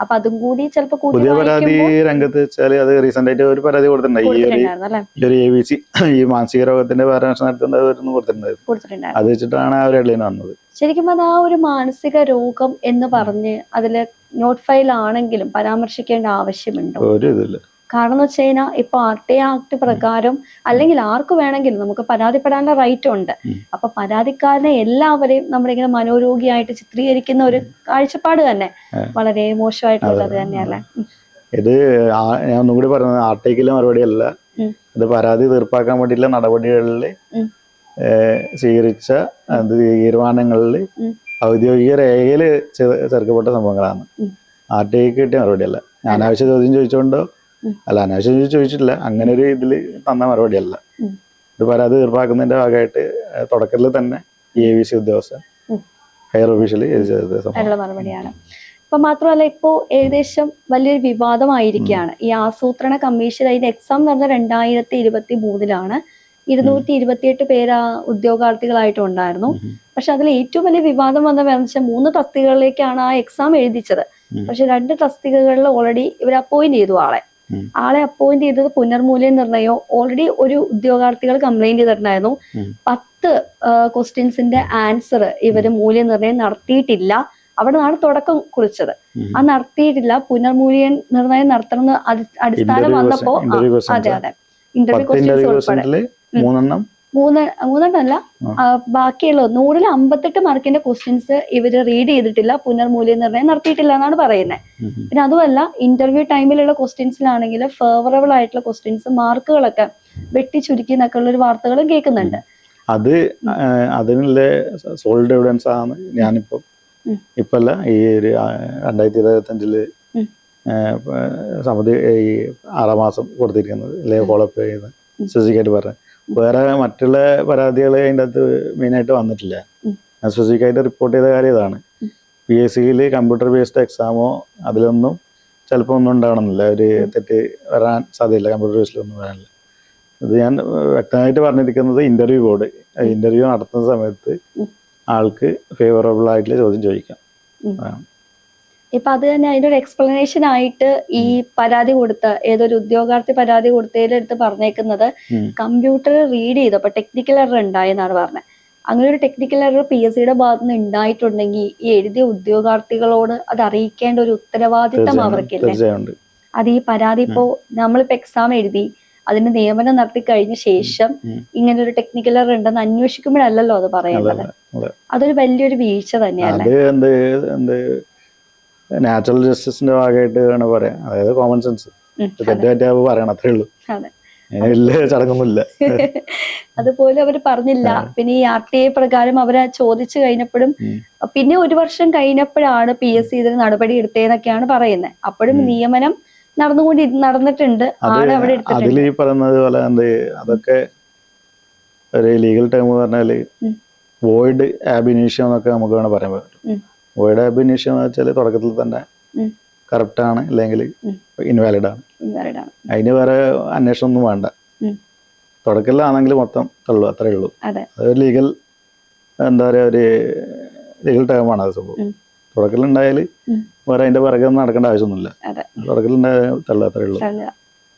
[SPEAKER 1] അപ്പൊ അതും കൂടി ചിലപ്പോ
[SPEAKER 2] പുതിയ പരാതി രംഗത്ത് വെച്ചാല് അത് റീസെന്റ് ആയിട്ട് ഒരു പരാതി കൊടുത്തിട്ടുണ്ടായി. ഈ ഒരു ABC ഈ മാനസിക രോഗത്തിന്റെ പരാമർശം നടത്തുന്നത് കൊടുത്തിട്ടുണ്ടായിരുന്നു. അത് വെച്ചിട്ടാണ് ആ ഒരു ഹെഡ്ലൈൻ വന്നത്.
[SPEAKER 1] ശരിക്കും അത് ആ ഒരു മാനസിക രോഗം എന്ന് പറഞ്ഞ് അതില് നോട്ട് ഫയൽ ആണെങ്കിലും പരാമർശിക്കേണ്ട ആവശ്യമുണ്ടോ?
[SPEAKER 2] ഒരു ഇതില്ല.
[SPEAKER 1] കാരണം എന്ന് വെച്ച് കഴിഞ്ഞാൽ ഇപ്പൊ RT ആക്ട് പ്രകാരം അല്ലെങ്കിൽ ആർക്ക് വേണമെങ്കിലും നമുക്ക് പരാതിപ്പെടാനുള്ള റൈറ്റ് ഉണ്ട്. അപ്പൊ പരാതിക്കാരനെ എല്ലാവരെയും നമ്മളിങ്ങനെ മനോരോഗിയായിട്ട് ചിത്രീകരിക്കുന്ന ഒരു കാഴ്ചപ്പാട് തന്നെ വളരെ മോശമായിട്ടുള്ളത് തന്നെയല്ലേ?
[SPEAKER 2] ഇത് ഞാൻ ഒന്നുകൂടി പറഞ്ഞത് RTക്കുള്ള മറുപടിയല്ല. ഇത് പരാതി തീർപ്പാക്കാൻ വേണ്ടിയിട്ടുള്ള നടപടികളിൽ സ്വീകരിച്ച തീരുമാനങ്ങളിൽ ഔദ്യോഗിക രേഖയിൽ ചേർക്കപ്പെട്ട സംഭവങ്ങളാണ്. RTക്ക് കിട്ടിയ മറുപടിയല്ല. ഞാൻ അനാവശ്യ ചോദ്യം ചോദിച്ചോണ്ടോ അല്ല, അനാവശ്യം ചോദിച്ചിട്ടില്ല, അങ്ങനെ ഒരു ഇതില് തന്ന മറുപടിയല്ല. ഇത് പരാതി തീർപ്പാക്കുന്നതിന്റെ ഭാഗമായിട്ട് തുടക്കത്തിൽ തന്നെ ABC ഉദ്യോഗസ്ഥൻ ഹയർ ഒഫീഷ്യലി
[SPEAKER 1] മറുപടിയാണ്. ഇപ്പൊ മാത്രമല്ല, ഇപ്പോ ഏകദേശം വലിയൊരു വിവാദമായിരിക്കുകയാണ് ഈ ആസൂത്രണ കമ്മീഷൻ. അതിന്റെ എക്സാം നടന്ന 2023 228 പേര് ഉദ്യോഗാർത്ഥികളായിട്ടുണ്ടായിരുന്നു. പക്ഷെ അതിൽ ഏറ്റവും വലിയ വിവാദം വന്നതെന്ന് വെച്ചാൽ 3 തസ്തികകളിലേക്കാണ് ആ എക്സാം എഴുതിച്ചത്. പക്ഷെ 2 തസ്തികകളിൽ ഓൾറെഡി ഇവർ അപ്പോയിന്റ് ചെയ്തു ആളെ അപ്പോയിന്റ് ചെയ്തത് പുനർമൂല്യനിർണ്ണയോ. ഓൾറെഡി ഒരു ഉദ്യോഗാർത്ഥികൾ കംപ്ലൈന്റ് ചെയ്തിട്ടുണ്ടായിരുന്നു 10 ക്വസ്റ്റ്യൻസിന്റെ ആൻസർ ഇവര് മൂല്യനിർണ്ണയം നടത്തിയിട്ടില്ല. അവിടെ നിന്നാണ് തുടക്കം കുറിച്ചത്. അത് നടത്തിയിട്ടില്ല, പുനർമൂല്യനിർണ്ണയം നടത്തണമെന്ന് അടിസ്ഥാനം വന്നപ്പോ അതെ ഇന്റർവ്യൂ ക്വസ്റ്റ്യൻസ് ഉൾപ്പെടെ മൂന്നെണ്ണല്ല, ബാക്കിയുള്ള 100-ൽ 58 മാർക്കിന്റെ ക്വസ്റ്റ്യൻസ് ഇവര് റീഡ് ചെയ്തിട്ടില്ല, പുനർമൂല്യനിർണ്ണയം നടത്തിയിട്ടില്ല എന്നാണ് പറയുന്നത്. പിന്നെ അതുമല്ല, ഇന്റർവ്യൂ ടൈമിലുള്ള ക്വസ്റ്റ്യൻസിലാണെങ്കിൽ ഫേവറബിൾ ആയിട്ടുള്ള ക്വസ്റ്റ്യൻസ് മാർക്കുകളൊക്കെ വെട്ടി ചുരുക്കി എന്നൊക്കെ ഉള്ള ഒരു വാർത്തകളും കേൾക്കുന്നുണ്ട്.
[SPEAKER 2] അതിനുള്ള സോൾഡ് എവിഡൻസ് ആണ് ഞാനിപ്പോ ഇപ്പല്ല ഈ ഒരു 2025 സമിതി ഈ 6 മാസം കൊടുത്തിരിക്കുന്നത് ഫോളോഅപ്പ് ചെയ്യുന്നത് സ്പെസിഫിക്കായിട്ട് പറഞ്ഞത്. വേറെ മറ്റുള്ള പരാതികൾ അതിൻ്റെ അകത്ത് മെയിനായിട്ട് വന്നിട്ടില്ല. ഞാൻ സ്പെസിഫിക്കായിട്ട് റിപ്പോർട്ട് ചെയ്ത കാര്യം ഇതാണ്. PSCയിൽ കമ്പ്യൂട്ടർ ബേസ്ഡ് എക്സാമോ അതിലൊന്നും ചിലപ്പോൾ ഒന്നും ഉണ്ടാവണമെന്നില്ല, ഒരു തെറ്റ് വരാൻ സാധ്യതയില്ല, കമ്പ്യൂട്ടർ ബേസ്ഡിലൊന്നും വരാനില്ല. ഇത് ഞാൻ വ്യക്തമായിട്ട് പറഞ്ഞിരിക്കുന്നത് ഇന്റർവ്യൂ കോഡ്, ഇന്റർവ്യൂ നടത്തുന്ന സമയത്ത് ആൾക്ക് ഫേവറബിൾ ആയിട്ടുള്ള ചോദ്യം ചോദിക്കാം.
[SPEAKER 1] ഇപ്പൊ അത് തന്നെ അതിന്റെ ഒരു എക്സ്പ്ലനേഷൻ ആയിട്ട് ഈ പരാതി കൊടുത്ത ഏതൊരു ഉദ്യോഗാർത്ഥി പരാതി കൊടുത്തതിലെടുത്ത് പറഞ്ഞേക്കുന്നത് കമ്പ്യൂട്ടർ റീഡ് ചെയ്തപ്പോ ടെക്നിക്കൽ എറർ ഉണ്ടായെന്നാണ് പറഞ്ഞത്. അങ്ങനെ ഒരു ടെക്നിക്കൽ എറർ PSCയുടെ ഭാഗത്ത് നിന്ന് ഉണ്ടായിട്ടുണ്ടെങ്കിൽ ഈ എഴുതിയ ഉദ്യോഗാർത്ഥികളോട് അത് അറിയിക്കേണ്ട ഒരു ഉത്തരവാദിത്തം അവർക്കില്ലേ? അത് ഈ പരാതി ഇപ്പോ നമ്മളിപ്പോ എക്സാം എഴുതി അതിന്റെ നിയമനം നടത്തി കഴിഞ്ഞ ശേഷം ഇങ്ങനെ ഒരു ടെക്നിക്കൽ എറർ ഉണ്ടെന്ന് അന്വേഷിക്കുമ്പോഴല്ലോ അത് പറയുന്നത്. അതൊരു വലിയൊരു വീഴ്ച തന്നെയല്ലേ?
[SPEAKER 2] നാച്ചുറൽ ജസ്റ്റിസിന്റെ ഭാഗമായിട്ട് വേണം പറയാം. അതായത് കോമൺ സെൻസ് തെറ്റാവ് പറയണം, അത്രേ ഉള്ളൂ. ചടങ്ങൊന്നുമില്ല.
[SPEAKER 1] അതുപോലെ അവർ പറഞ്ഞില്ല. പിന്നെ ഈ RTI പ്രകാരം അവരെ ചോദിച്ചു കഴിഞ്ഞപ്പോഴും പിന്നെ 1 വർഷം കഴിഞ്ഞപ്പോഴാണ് PSC ഇതിന് നടപടി എടുത്തതെന്നൊക്കെയാണ് പറയുന്നത്. അപ്പോഴും നിയമനം നടന്നിട്ടുണ്ട്.
[SPEAKER 2] അതിൽ ഈ പറയുന്നത് പോലെ അതൊക്കെ ഒരു ലീഗൽ ടേം പറഞ്ഞാല് വോയിഡ് ആബ് ഇനീഷ്യം എന്നൊക്കെ നമുക്ക് വേണം പറയാൻ പറ്റും. വോയിഡ് ആബ് ഇനീഷ്യം എന്ന് വെച്ചാൽ തുടക്കത്തിൽ തന്നെ കറക്റ്റ് ആണ്, അല്ലെങ്കിൽ ഇൻവാലിഡ് ആണ്. അതിന് വേറെ അന്വേഷണം ഒന്നും വേണ്ട. തുടക്കത്തിലാണെങ്കിൽ മൊത്തം തള്ളു, അത്രേ ഉള്ളൂ. അതൊരു ലീഗൽ എന്താ പറയാ, ഒരു ലീഗൽ ടേമാണ് അത്. സംഭവം തുടക്കത്തിലുണ്ടായാൽ വേറെ അതിന്റെ പിറകെ ഒന്നും നടക്കേണ്ട ആവശ്യമൊന്നുമില്ല. തുടക്കത്തിലുണ്ടായ തള്ളു, അത്രേ ഉള്ളൂ.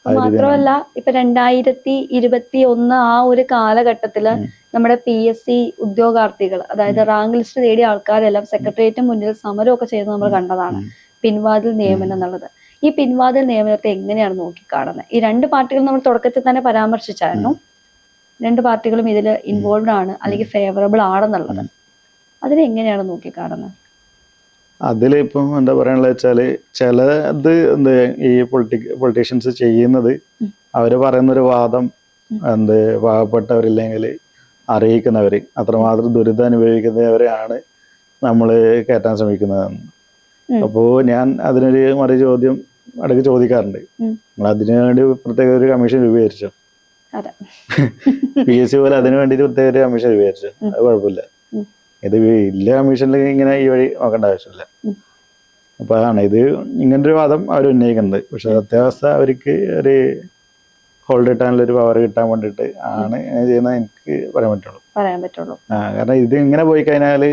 [SPEAKER 1] മാത്രമല്ല ഇപ്പൊ 2021 ആ ഒരു കാലഘട്ടത്തില് നമ്മുടെ PSC ഉദ്യോഗാർത്ഥികൾ, അതായത് റാങ്ക് ലിസ്റ്റ് നേടിയ ആൾക്കാരെല്ലാം സെക്രട്ടേറിയറ്റിന് മുന്നിൽ സമരമൊക്കെ ചെയ്ത് നമ്മൾ കണ്ടതാണ്. പിൻവാതിൽ നിയമനം എന്നുള്ളത്. ഈ പിൻവാതിൽ നിയമനത്തെ എങ്ങനെയാണ് നോക്കിക്കാണുന്നത്? ഈ 2 പാർട്ടികൾ നമ്മൾ തുടക്കത്തിൽ തന്നെ പരാമർശിച്ചായിരുന്നു. 2 പാർട്ടികളും ഇതിൽ ഇൻവോൾവ് ആണ് അല്ലെങ്കിൽ ഫേവറബിൾ ആണെന്നുള്ളത്. അതിനെങ്ങനെയാണ് നോക്കിക്കാണുന്നത്?
[SPEAKER 2] അതിലിപ്പം എന്താ പറയാനുള്ള വെച്ചാല്, ചിലത് ഈ പൊളിറ്റീഷ്യൻസ് ചെയ്യുന്നത്, അവര് പറയുന്നൊരു വാദം പാവപ്പെട്ടവരില്ലെങ്കിൽ അറിയിക്കുന്നവര്, അത്രമാത്രം ദുരിതം അനുഭവിക്കുന്നവരെയാണ് നമ്മൾ കയറ്റാൻ ശ്രമിക്കുന്നതെന്ന്. അപ്പോ ഞാൻ അതിനൊരു മറു ചോദ്യം ഇടയ്ക്ക് ചോദിക്കാറുണ്ട്. നമ്മൾ അതിനു വേണ്ടി പ്രത്യേക ഒരു കമ്മീഷൻ രൂപീകരിച്ചോ? PSC പോലെ അതിനു വേണ്ടിയിട്ട് പ്രത്യേക ഒരു കമ്മീഷൻ രൂപീകരിച്ചോ? അത് കുഴപ്പമില്ല. ഇത് ഇല്ല കമ്മീഷനിൽ ഇങ്ങനെ ഈ വഴി നോക്കേണ്ട ആവശ്യമില്ല. അപ്പൊ അതാണ് ഇത് ഇങ്ങനൊരു വാദം അവർ ഉന്നയിക്കുന്നത്. പക്ഷെ സത്യാവസ്ഥ അവർക്ക് ഒരു ഹോൾഡ് കിട്ടാനുള്ള ഒരു പവർ കിട്ടാൻ വേണ്ടിയിട്ട് ആണ് ചെയ്യുന്നത് എനിക്ക് പറയാൻ പറ്റുള്ളൂ. കാരണം ഇത് ഇങ്ങനെ പോയി കഴിഞ്ഞാല്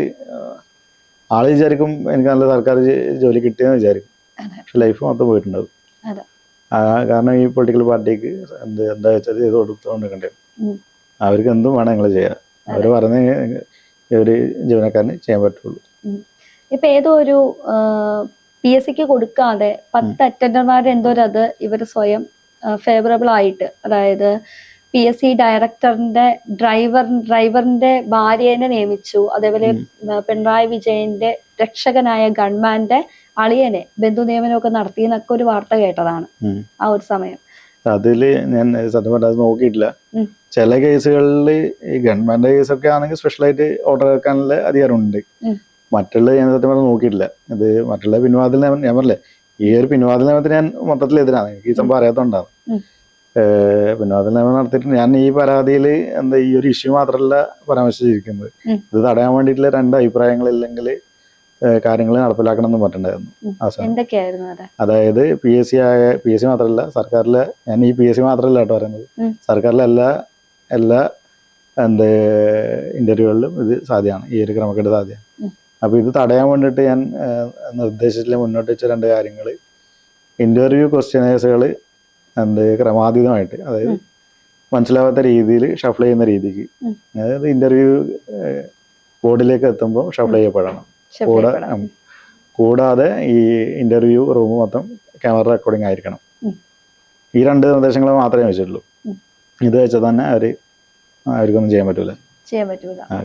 [SPEAKER 2] ആള് വിചാരിക്കും എനിക്ക് നല്ല സർക്കാർ ജോലി കിട്ടിയെന്ന് വിചാരിക്കും. പക്ഷെ ലൈഫ് മൊത്തം പോയിട്ടുണ്ടാവും. കാരണം ഈ പൊളിറ്റിക്കൽ പാർട്ടിക്ക് എന്താ വെച്ചാൽ ചെയ്ത് കൊടുത്തുകൊണ്ടിരിക്കണ്ടേ. അവർക്ക് എന്തും വേണം നിങ്ങൾ ചെയ്യാം. അവര് പറഞ്ഞ ഒരു ജീവനക്കാരന് ചെയ്യാൻ പറ്റുള്ളൂ.
[SPEAKER 1] ഇപ്പൊ ഏതോ ഒരു PSCക്ക് കൊടുക്കാതെ 10 അറ്റൻഡർമാർ അത് ഇവര് സ്വയം ഫേവറബിൾ ആയിട്ട്, അതായത് PSC ഡയറക്ടറിന്റെ ഡ്രൈവറിന്റെ ഭാര്യനെ നിയമിച്ചു. അതേപോലെ പിണറായി വിജയന്റെ രക്ഷകനായ ഗൺമാന്റെ അളിയനെ ബന്ധു നിയമനമൊക്കെ നടത്തി എന്നൊക്കെ ഒരു വാർത്ത കേട്ടതാണ് ആ ഒരു സമയം.
[SPEAKER 2] അതില് ഞാൻ സത്യം പറഞ്ഞാൽ അത് നോക്കിയിട്ടില്ല. ചില കേസുകളിൽ ഈ ഗവൺമെന്റ് കേസൊക്കെ ആണെങ്കിൽ സ്പെഷ്യലായിട്ട് ഓർഡർ വെക്കാനുള്ള അധികാരമുണ്ട്. മറ്റുള്ള ഞാൻ സത്യം പറഞ്ഞാൽ നോക്കിയിട്ടില്ല. ഇത് മറ്റുള്ള പിൻവാതിൽ നിയമം ഞാൻ പറഞ്ഞില്ലേ, ഈ ഒരു പിൻവാതിൽ നിയമത്തിന് ഞാൻ മൊത്തത്തിൽ എതിരാണ്. എനിക്ക് ഈ സംഭവം അറിയാത്തോണ്ടാണ്. പിൻവാതിൽ നിയമം നടത്തിയിട്ട് ഞാൻ ഈ പരാതിയിൽ ഈ ഒരു ഇഷ്യൂ മാത്രമല്ല പരാമർശിച്ചിരിക്കുന്നത്. ഇത് തടയാൻ വേണ്ടിയിട്ടുള്ള 2 അഭിപ്രായങ്ങളില്ലെങ്കിൽ കാര്യങ്ങൾ നടപ്പിലാക്കണം എന്ന് പറഞ്ഞിട്ടുണ്ടായിരുന്നു. അതായത് PSC മാത്രമല്ല, സർക്കാരിലെ, ഞാൻ ഈ PSC മാത്രമല്ല കേട്ടോ പറയുന്നത്, സർക്കാരിലെ എല്ലാ ഇന്റർവ്യൂകളിലും ഇത് സാധ്യമാണ്, ഈ ഒരു ക്രമക്കേട് സാധ്യമാണ്. അപ്പൊ ഇത് തടയാൻ വേണ്ടിയിട്ട് ഞാൻ നിർദ്ദേശത്തിൽ മുന്നോട്ട് വെച്ച 2 കാര്യങ്ങൾ: ഇന്റർവ്യൂ ക്വസ്റ്റ്യനേഴ്സുകൾ ക്രമാതീതമായിട്ട്, അതായത് മനസ്സിലാവാത്ത രീതിയിൽ ഷഫിൾ ചെയ്യുന്ന രീതിക്ക്, അതായത് ഇന്റർവ്യൂ ബോർഡിലേക്ക് എത്തുമ്പോൾ ഷഫിൾ ചെയ്യപ്പെടണം. കൂടാതെ ഈ ഇന്റർവ്യൂ റൂം മൊത്തം ക്യാമറ റെക്കോർഡിംഗ് ആയിരിക്കണം. ഈ 2 നിർദ്ദേശങ്ങൾ മാത്രമേ വെച്ചിട്ടുള്ളൂ. ഇത് വെച്ചാൽ തന്നെ അവർക്കൊന്നും ചെയ്യാൻ പറ്റൂല.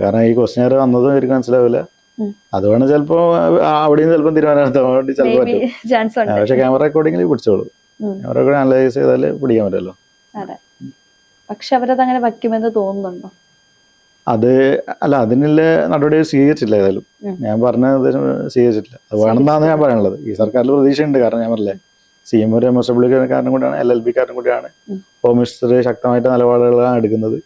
[SPEAKER 2] കാരണം ഈ ക്വസ്റ്റ്യനർ വന്നതും അവർക്ക് മനസ്സിലാവില്ല. അതുകൊണ്ട് ചിലപ്പോ അവിടെയും ചിലപ്പോൾ തീരുമാനം വേണ്ടി ചിലപ്പോൾ പറ്റും. പക്ഷെ ക്യാമറ റെക്കോർഡിംഗിൽ പിടിച്ചോളൂ. ക്യാമറ റെക്കോർഡിംഗ് അനലൈസ് ചെയ്താൽ പിടിക്കാൻ പറ്റുമല്ലോ.
[SPEAKER 1] പക്ഷെ അവരത് അങ്ങനെ വയ്ക്കുമെന്ന് തോന്നുന്നുണ്ടോ?
[SPEAKER 2] അത് അല്ല, അതിനുള്ള നടപടി സ്വീകരിച്ചില്ല. ഏതായാലും ഞാൻ പറഞ്ഞ നിർദ്ദേശം സ്വീകരിച്ചിട്ടില്ല. അത് വേണമെന്നാണ് ഞാൻ പറയാനുള്ളത്. ഈ സർക്കാരിൽ പ്രതീക്ഷയുണ്ട്. കാരണം ഞാൻ പറഞ്ഞില്ലേ, CM ഒരു MSW കാരനും കൂടിയാണ്, LLB കാരനും കൂടിയാണ്. ഹോം മിനിസ്റ്റർ ശക്തമായിട്ട് നിലപാടുകളാണ് എടുക്കുന്നത്.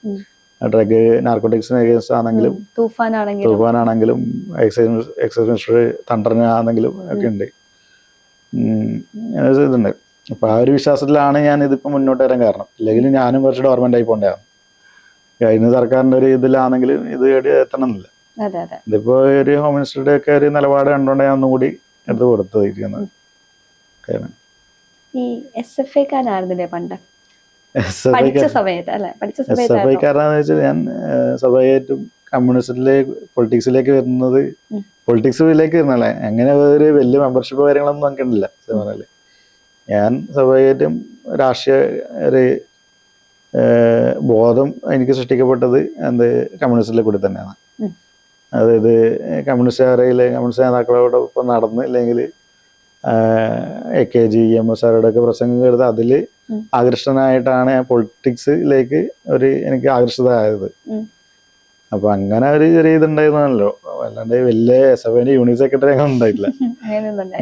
[SPEAKER 2] ഡ്രഗ് നാർക്കോട്ടിക്സിന് അഗേൻസ്റ്റ് ആണെങ്കിലും, തൂഫാനാണെങ്കിലും, എക്സൈസ് മിനിസ്റ്റർ തണ്ടറിനാണെങ്കിലും ഒക്കെ ഉണ്ട്. ഇതുണ്ട്. അപ്പൊ ആ ഒരു വിശ്വാസത്തിലാണ് ഞാൻ ഇതിപ്പോ മുന്നോട്ട് വരാൻ കാരണം. ഇല്ലെങ്കിൽ ഞാനും കുറച്ച് ഡോർമെന്റ് ആയി പോണ്ടാണ്. കഴിഞ്ഞ സർക്കാരിന്റെ ഒരു ഇതിലാണെങ്കിലും ഇത് എത്തണമെന്നില്ല. ഇതിപ്പോ ഒരു ഹോം മിനിസ്റ്ററുടെ ഒക്കെ ഒരു നിലപാട് കണ്ടുകൊണ്ട് ഞാൻ ഒന്നും കൂടി എടുത്ത് കൊടുത്തിരിക്കുന്നത്.
[SPEAKER 1] ഈ SFI-കാരനായിരുന്നില്ലേ പണ്ട് പഠിച്ച സമയത്ത് അല്ലെ? പഠിച്ച സമയത്ത്
[SPEAKER 2] SFI-കാരനാന്ന് വെച്ചാൽ ഞാൻ സ്വാഭാവികമായിട്ടും കമ്മ്യൂണിസ്റ്റിലേക്ക് പൊളിറ്റിക്സിലേക്ക് വരുന്നത് പൊളിറ്റിക്സിലേക്ക് വരുന്നല്ലേ, അങ്ങനെ ഒരു വലിയ മെമ്പർഷിപ്പ് കാര്യങ്ങളൊന്നും നമുക്ക് ഉണ്ടില്ല. പറഞ്ഞാല് ഞാൻ സ്വാഭാവികമായിട്ടും രാഷ്ട്രീയ ഒരു ബോധം എനിക്ക് സൃഷ്ടിക്കപ്പെട്ടത് കമ്മ്യൂണിസ്റ്റിലെ കൂടി തന്നെയാണ്. അതായത് കമ്മ്യൂണിസ്റ്റ് നേതാക്കളോടൊപ്പം നടന്ന് അല്ലെങ്കിൽ AKG EMS ഒക്കെ പ്രസംഗം കേട്ടത് അതിൽ ആകർഷണനായിട്ടാണ് ഞാൻ പൊളിറ്റിക്സിലേക്ക് എനിക്ക് ആകർഷിതമായത്. അപ്പൊ അങ്ങനെ ഒരു ചെറിയ ഇതുണ്ടായിരുന്നല്ലോ, അല്ലാണ്ട് വലിയ SFI യൂണിറ്റ് സെക്രട്ടറി അങ്ങനെ ഉണ്ടായിട്ടില്ല.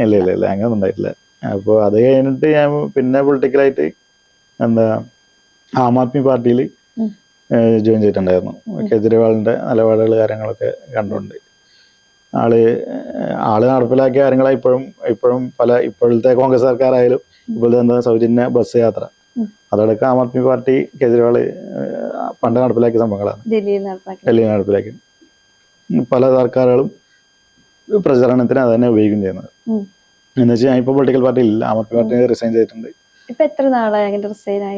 [SPEAKER 2] ഇല്ല അങ്ങനെ ഉണ്ടായിട്ടില്ല. അപ്പോൾ അത് കഴിഞ്ഞിട്ട് ഞാൻ പിന്നെ പൊളിറ്റിക്കലായിട്ട് ആം ആദ്മി പാർട്ടിയിൽ ജോയിൻ ചെയ്തിട്ടുണ്ടായിരുന്നു. കേജ്രിവാളിന്റെ നിലപാടുകൾ കാര്യങ്ങളൊക്കെ കണ്ടുകൊണ്ട് ആള് നടപ്പിലാക്കിയ കാര്യങ്ങളാണ് ഇപ്പോഴും ഇപ്പോഴത്തെ കോൺഗ്രസ് സർക്കാരായാലും ഇപ്പോഴത്തെ സൗജന്യ ബസ് യാത്ര, അതടക്കം ആം ആദ്മി പാർട്ടി കേജ്രിവാള് പണ്ട് നടപ്പിലാക്കിയ സംഭവങ്ങളാണ്. ഡൽഹിയിൽ നടപ്പിലാക്കി പല സർക്കാരുകളും പ്രചരണത്തിന് അത് തന്നെ ഉപയോഗിക്കുകയും ചെയ്യുന്നത്. എന്ന് വെച്ചാൽ ഞാൻ ഇപ്പോൾ പൊളിറ്റിക്കൽ പാർട്ടി ഇല്ല, ആം ആദ്മി പാർട്ടി റിസൈൻ ചെയ്തിട്ടുണ്ട്.
[SPEAKER 1] ഇപ്പൊ എത്ര നാളായി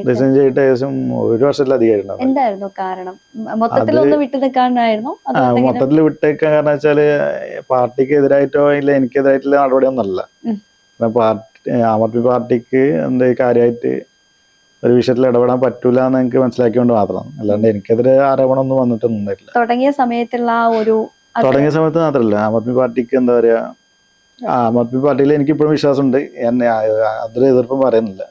[SPEAKER 1] റിസൈൻ
[SPEAKER 2] ചെയ്തിട്ട് ഏകദേശം 1 വർഷത്തിലധികമായിട്ടുണ്ടാവും.
[SPEAKER 1] എന്തായിരുന്നു കാരണം? മൊത്തത്തിൽ വിട്ടു നിൽക്കാനായിരുന്നോ?
[SPEAKER 2] മൊത്തത്തിൽ വിട്ടേക്കാൻ കാരണം വെച്ചാല് പാർട്ടിക്ക് എതിരായിട്ടോ ഇല്ല എനിക്കെതിരായിട്ടുള്ള നടപടിയൊന്നല്ല. ആം ആദ്മി പാർട്ടിക്ക് കാര്യമായിട്ട് ഒരു വിഷയത്തിൽ ഇടപെടാൻ പറ്റൂല എന്ന് എനിക്ക് മനസ്സിലാക്കിയോണ്ട് മാത്രമാണ്, അല്ലാണ്ട് എനിക്കെതിരെ ആരോപണമൊന്നും വന്നിട്ടൊന്നും ഉണ്ടായിട്ടില്ല.
[SPEAKER 1] തുടങ്ങിയ സമയത്ത്
[SPEAKER 2] മാത്രമല്ല, ആം ആദ്മി പാർട്ടിക്ക് ആം ആദ്മി പാർട്ടിയിൽ എനിക്ക് ഇപ്പോഴും വിശ്വാസമുണ്ട്. ഞാൻ അതിൽ എതിർപ്പും പറയുന്നില്ല.